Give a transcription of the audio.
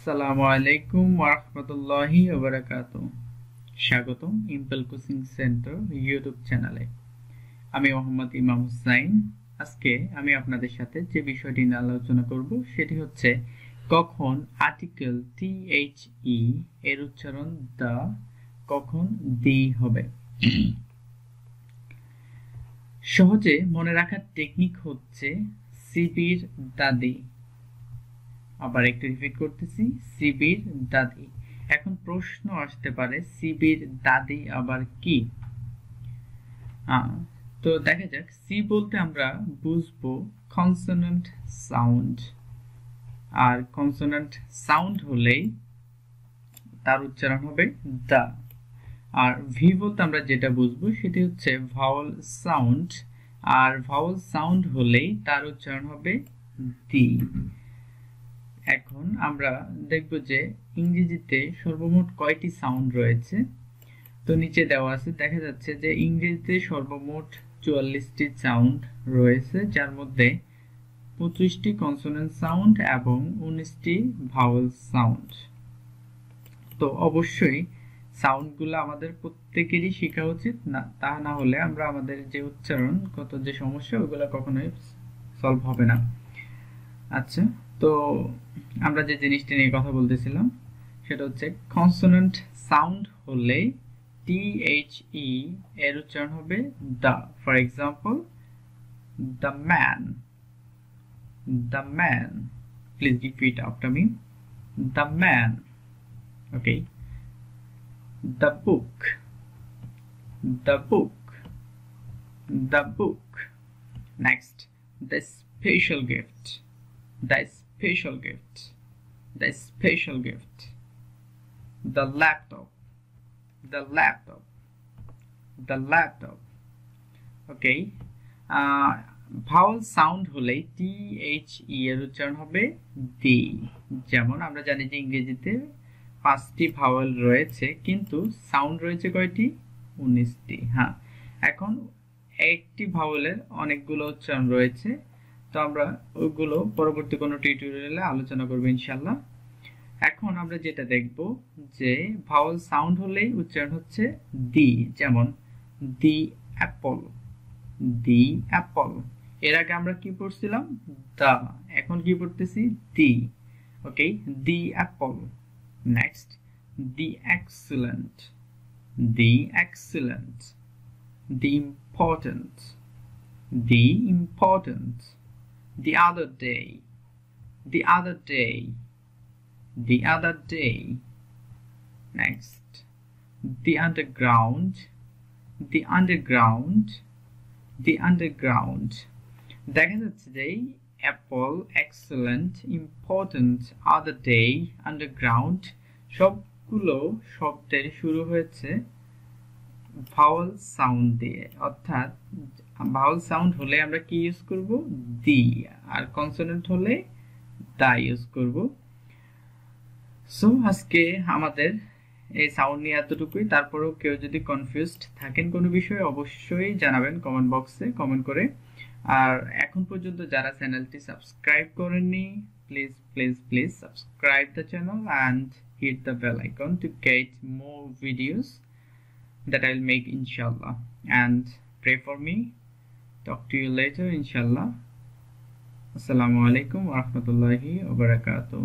আসসালামু আলাইকুম ওয়া রাহমাতুল্লাহি ওয়া বারাকাতুহু। স্বাগতম ইম্পেল কোচিং সেন্টার ইউটিউব চ্যানেলে। আমি মোহাম্মদ ইমাম হুসাইন। আজকে আমি আপনাদের সাথে যে বিষয়টি নিয়ে আলোচনা করব সেটি হচ্ছে কখন আর্টিকেল THE এর উচ্চারণ দা, কখন দি হবে। সহজে মনে রাখার টেকনিক হচ্ছে সিবির দাদি। আবার একটু রিপিট করতেছি, সিবির দাদি। এখন প্রশ্ন আসতে পারে সিবির দাদি আবার কি? তো দেখা যাক, সি বলতে আমরা বুঝবো কনসোনেন্ট সাউন্ড, আর কনসোনেন্ট সাউন্ড হলেই তার উচ্চারণ হবে দা। আর ভি বলতে আমরা যেটা বুঝবো সেটি হচ্ছে ভাওয়াল সাউন্ড, আর ভাওয়াল সাউন্ড হলেই তার উচ্চারণ হবে দি। এখন আমরা দেখব যে ইংরেজিতে সর্বমোট কয়টি সাউন্ড রয়েছে। তো নিচে দেওয়া আছে, দেখা যাচ্ছে যে ইংরেজিতে সর্বমোট 44টি সাউন্ড রয়েছে, যার মধ্যে 25টি কনসোনেন্ট সাউন্ড এবং 19টি ভাওয়াল সাউন্ড। তো অবশ্যই সাউন্ডগুলো আমাদের প্রত্যেকেরই শেখা উচিত, না তা না হলে আমরা আমাদের যে উচ্চারণগত যে সমস্যা ওগুলো কখনোই সলভ হবে না। আচ্ছা, তো আমরা যে জিনিসটা নিয়ে কথা বলতেছিলাম সেটা হচ্ছে কনসোনেন্ট সাউন্ড হলে THE এর উচ্চারণ হবে the. For example, the man, the man. Please repeat after me, the man. Okay, the book, the book, the book. Next, the special gift, the special gift, the special gift, the laptop, the laptop, the laptop. Okay, Bhawal sound হলে THE এর উচ্চারণ হবে দি। যেমন আমরা জানি যে ইংরেজিতে 5টি ভাওয়াল রয়েছে, কিন্তু সাউন্ড রয়েছে কয়টি? 19টি। হ্যাঁ, এখন একটি ভাওয়ালের অনেকগুলো উচ্চারণ রয়েছে, তো আমরা ওইগুলো পরবর্তী কোনো টিউটোরিয়ালে আলোচনা করব ইনশাআল্লাহ। এখন আমরা যেটা দেখব যে ভাওয়াল সাউন্ড হলেই উচ্চারণ হচ্ছে দি। যেমন দি অ্যাপল, দি অ্যাপল। এর আগে আমরা কি পড়ছিলাম? দা। এখন কি পড়তেছি? The. Okay, the apple. Next, the excellent, the excellent. The important, the important. The other day, the other day, the other day. Next, the underground, the underground, the underground. দেখা যাচ্ছে যে Apple, excellent, important, other day, underground সবগুলো শব্দের শুরু হয়েছে Bhawal sound দিয়ে। অর্থাৎ Bhawal sound হলে আমরা কি ইউজ করব? দি। আর কনসোনেন্ট হলে দা ইউজ করব। সো আজকে আমাদের এই সাউন্ড নিয়ে এতটুকুই। তারপরেও কেউ যদি কনফিউজড থাকেন কোনো বিষয়ে অবশ্যই জানাবেন কমেন্ট বক্সে কমেন্ট করে। আর এখন পর্যন্ত যারা চ্যানেলটি সাবস্ক্রাইব করেননি, please please please subscribe the channel and hit the bell icon to get more videos that I'll make inshallah, and pray for me. Talk to you later inshallah. Assalamu alaikum wa rahmatullahi wa barakatuh.